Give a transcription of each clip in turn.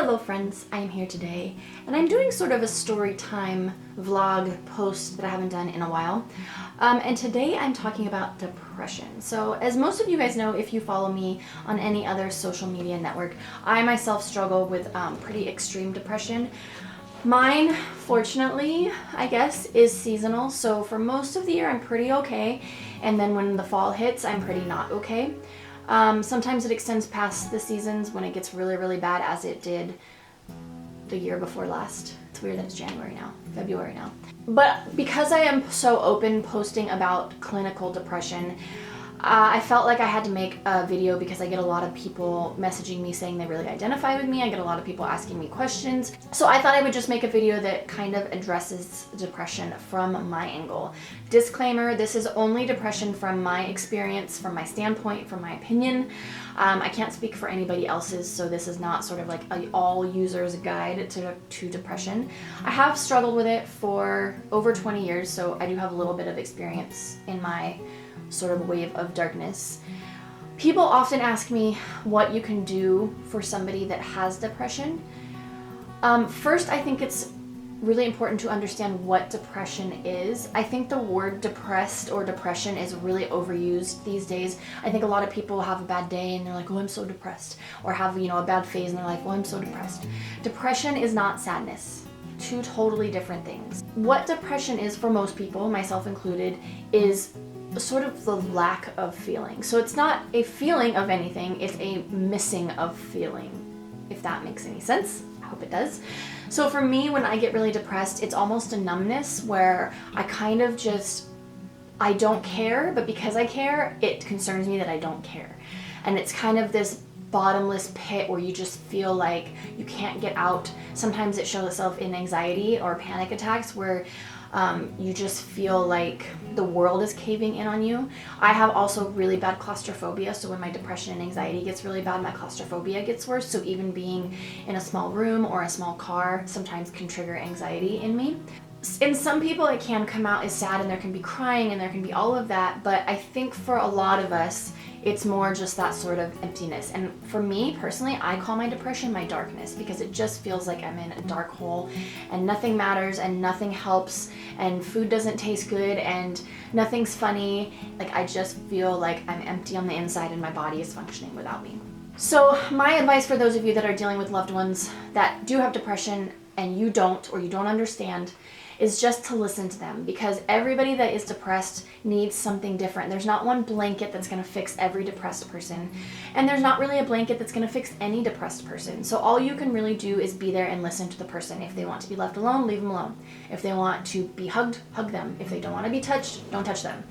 Hello friends, I am here today and I'm doing sort of a story time vlog post that I haven't done in a while. And today I'm talking about depression. So as most of you guys know, if you follow me on any other social media network, I myself struggle with pretty extreme depression. Mine, fortunately, I guess, is seasonal. So for most of the year I'm pretty okay, and then when the fall hits I'm pretty not okay. Sometimes it extends past the seasons when it gets really bad, as it did the year before last. It's weird that it's February now. But because I am so open posting about clinical depression, I felt like I had to make a video because I get a lot of people messaging me saying they really identify with me. I get a lot of people asking me questions. So I thought I would just make a video that kind of addresses depression from my angle. Disclaimer, this is only depression from my experience, from my standpoint, from my opinion. I can't speak for anybody else's, so this is not sort of like an all-users guide to depression. I have struggled with it for over 20 years, so I do have a little bit of experience in my sort of wave of darkness. People often ask me what you can do for somebody that has depression. First, I think it's really important to understand what depression is. I think the word depressed or depression is really overused these days. I think a lot of people have a bad day and they're like, oh, I'm so depressed, or have, a bad phase in their life, oh, I'm so depressed. Depression is not sadness. Two totally different things. What depression is for most people, myself included, is sort of the lack of feeling. So it's not a feeling of anything, it's a missing of feeling, if that makes any sense. I hope it does. So for me, when I get really depressed, it's almost a numbness where I kind of I don't care, but because I care, it concerns me that I don't care. And it's kind of this bottomless pit where you just feel like you can't get out. Sometimes it shows itself in anxiety or panic attacks where you just feel like the world is caving in on you. I have also really bad claustrophobia, so when my depression and anxiety gets really bad, my claustrophobia gets worse. So even being in a small room or a small car sometimes can trigger anxiety in me. In some people it can come out as sad and there can be crying and there can be all of that, but I think for a lot of us it's more just that sort of emptiness. And for me personally, I call my depression my darkness, because it just feels like I'm in a dark hole and nothing matters and nothing helps and food doesn't taste good and nothing's funny. Like, I just feel like I'm empty on the inside and my body is functioning without me. So my advice for those of you that are dealing with loved ones that do have depression and you don't, or you don't understand, is just to listen to them, because everybody that is depressed needs something different. There's not one blanket that's going to fix every depressed person, and there's not really a blanket that's going to fix any depressed person. So all you can really do is be there and listen to the person. If they want to be left alone, leave them alone. If they want to be hugged, hug them. If they don't want to be touched, don't touch them.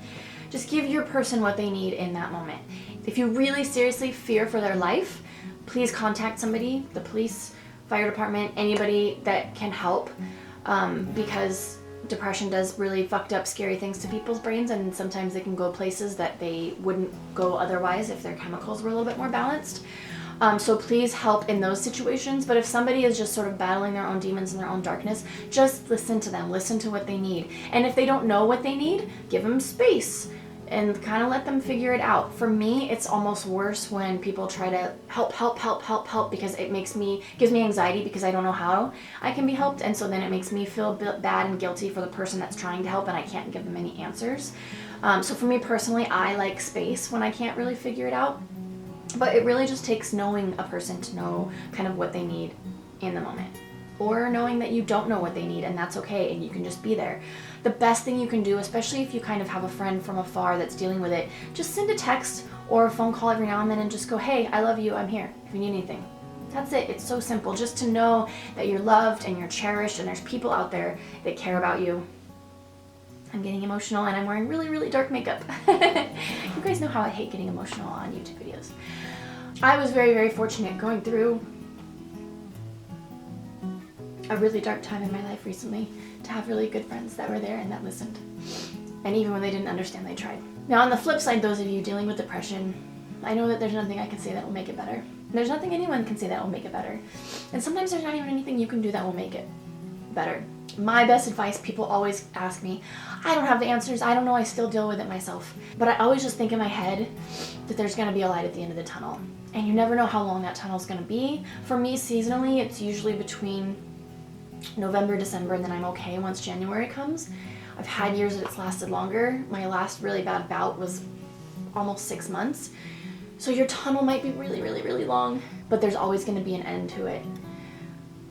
Just give your person what they need in that moment. If you really seriously fear for their life, please contact somebody, the police, fire department, anybody that can help. Because depression does really fucked up, scary things to people's brains, and sometimes they can go places that they wouldn't go otherwise if their chemicals were a little bit more balanced. So please help in those situations. But if somebody is just sort of battling their own demons and their own darkness, just listen to them, listen to what they need. And if they don't know what they need, give them space and kind of let them figure it out. For me, it's almost worse when people try to help, because it gives me anxiety because I don't know how I can be helped, and so then it makes me feel bad and guilty for the person that's trying to help and I can't give them any answers. So for me personally, I like space when I can't really figure it out, but it really just takes knowing a person to know kind of what they need in the moment. Or knowing that you don't know what they need, and that's okay, and you can just be there. The best thing you can do, especially if you kind of have a friend from afar that's dealing with it, just send a text or a phone call every now and then and just go, hey, I love you, I'm here if you need anything. That's it. It's so simple. Just to know that you're loved and you're cherished and there's people out there that care about you. I'm getting emotional and I'm wearing really dark makeup. You guys know how I hate getting emotional on YouTube videos. I was very fortunate going through a really dark time in my life recently to have really good friends that were there and that listened. And even when they didn't understand, they tried. Now on the flip side, those of you dealing with depression, I know that there's nothing I can say that will make it better. There's nothing anyone can say that will make it better. And sometimes there's not even anything you can do that will make it better. My best advice, people always ask me, I don't have the answers, I don't know, I still deal with it myself. But I always just think in my head that there's gonna be a light at the end of the tunnel. And you never know how long that tunnel's gonna be. For me, seasonally, it's usually between November, December, and then I'm okay once January comes. I've had years that it's lasted longer. My last really bad bout was almost 6 months. So your tunnel might be really, really, really long, but there's always gonna be an end to it.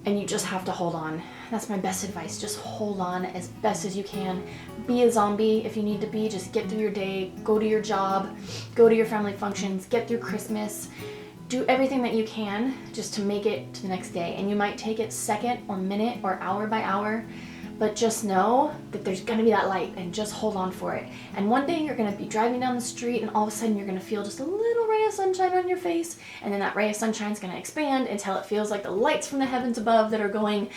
And you just have to hold on. That's my best advice. Just hold on as best as you can. Be a zombie if you need to be. Just get through your day, go to your job, go to your family functions, get through Christmas. Do everything that you can just to make it to the next day. And you might take it second or minute or hour by hour, but just know that there's gonna be that light and just hold on for it. And one day you're gonna be driving down the street and all of a sudden you're gonna feel just a little ray of sunshine on your face, and then that ray of sunshine is gonna expand until it feels like the lights from the heavens above that are going,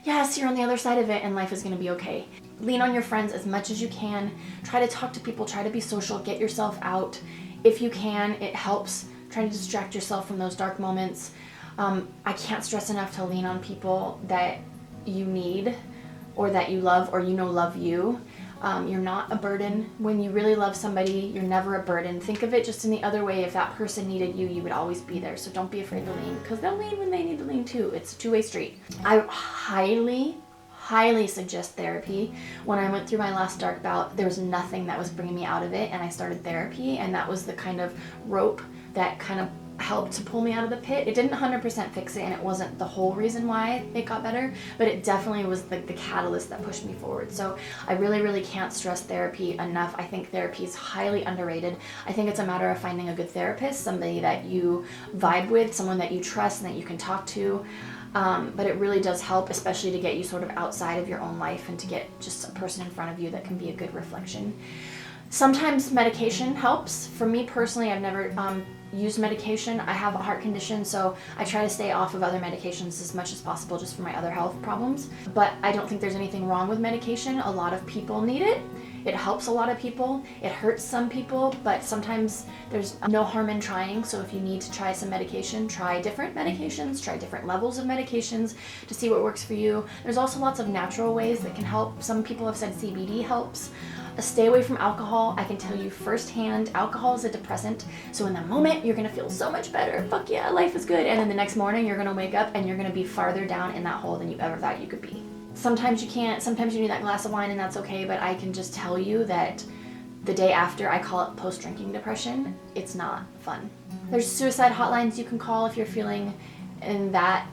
yes, you're on the other side of it, and life is gonna be okay. Lean on your friends as much as you can. Try to talk to people, try to be social, get yourself out. If you can, it helps. Try to distract yourself from those dark moments. I can't stress enough to lean on people that you need or that you love or you know love you. You're not a burden. When you really love somebody, you're never a burden. Think of it just in the other way. If that person needed you, you would always be there. So don't be afraid to lean, because they'll lean when they need to lean too. It's a two-way street. I highly suggest therapy. When I went through my last dark bout, there was nothing that was bringing me out of it, and I started therapy, and that was the kind of rope that kind of helped to pull me out of the pit. It didn't 100% fix it, and it wasn't the whole reason why it got better, but it definitely was the catalyst that pushed me forward. So I really, really can't stress therapy enough. I think therapy is highly underrated. I think it's a matter of finding a good therapist, somebody that you vibe with, someone that you trust and that you can talk to. But it really does help, especially to get you sort of outside of your own life and to get just a person in front of you that can be a good reflection. Sometimes medication helps. For me personally, I've never used medication. I have a heart condition, so I try to stay off of other medications as much as possible just for my other health problems. But I don't think there's anything wrong with medication. A lot of people need it. It helps a lot of people. It hurts some people, but sometimes there's no harm in trying. So if you need to try some medication, try different medications, try different levels of medications to see what works for you. There's also lots of natural ways that can help. Some people have said CBD helps. Stay away from alcohol. I can tell you firsthand, alcohol is a depressant. So in that moment, you're gonna feel so much better. Fuck yeah, life is good. And then the next morning, you're gonna wake up and you're gonna be farther down in that hole than you ever thought you could be. Sometimes you can't, sometimes you need that glass of wine and that's okay, but I can just tell you that the day after, I call it post-drinking depression. It's not fun. There's suicide hotlines you can call if you're feeling in that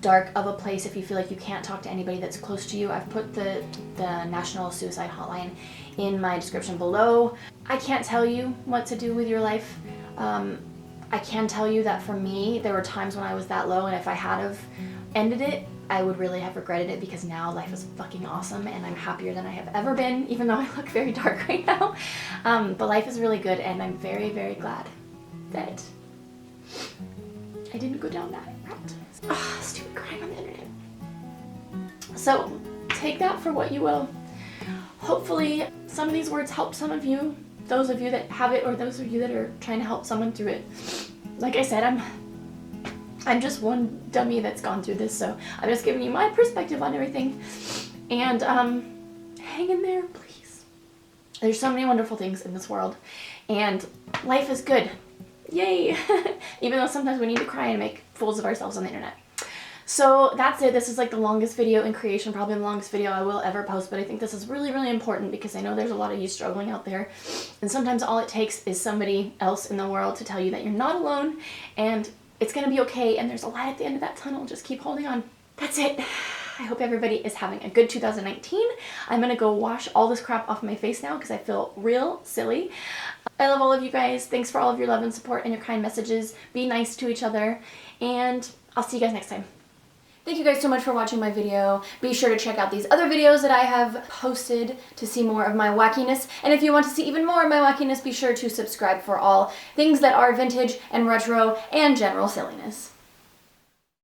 dark of a place, if you feel like you can't talk to anybody that's close to you. I've put the National Suicide Hotline in my description below. I can't tell you what to do with your life. I can tell you that for me, there were times when I was that low, and if I had have ended it, I would really have regretted it, because now life is fucking awesome and I'm happier than I have ever been, even though I look very dark right now. But life is really good, and I'm very, very glad that I didn't go down that route. Stupid crying on the internet. So take that for what you will. Hopefully some of these words help some of you, those of you that have it or those of you that are trying to help someone through it. Like I said, I'm just one dummy that's gone through this, so I'm just giving you my perspective on everything. And hang in there, please. There's so many wonderful things in this world, and life is good. Yay! Even though sometimes we need to cry and make fools of ourselves on the internet. So that's it. This is like the longest video in creation, probably the longest video I will ever post, but I think this is really, really important because I know there's a lot of you struggling out there, and sometimes all it takes is somebody else in the world to tell you that you're not alone and it's gonna be okay, and there's a light at the end of that tunnel. Just keep holding on. That's it. I hope everybody is having a good 2019. I'm gonna go wash all this crap off my face now because I feel real silly. I love all of you guys. Thanks for all of your love and support and your kind messages. Be nice to each other, and I'll see you guys next time. Thank you guys so much for watching my video. Be sure to check out these other videos that I have posted to see more of my wackiness. And if you want to see even more of my wackiness, be sure to subscribe for all things that are vintage and retro and general silliness.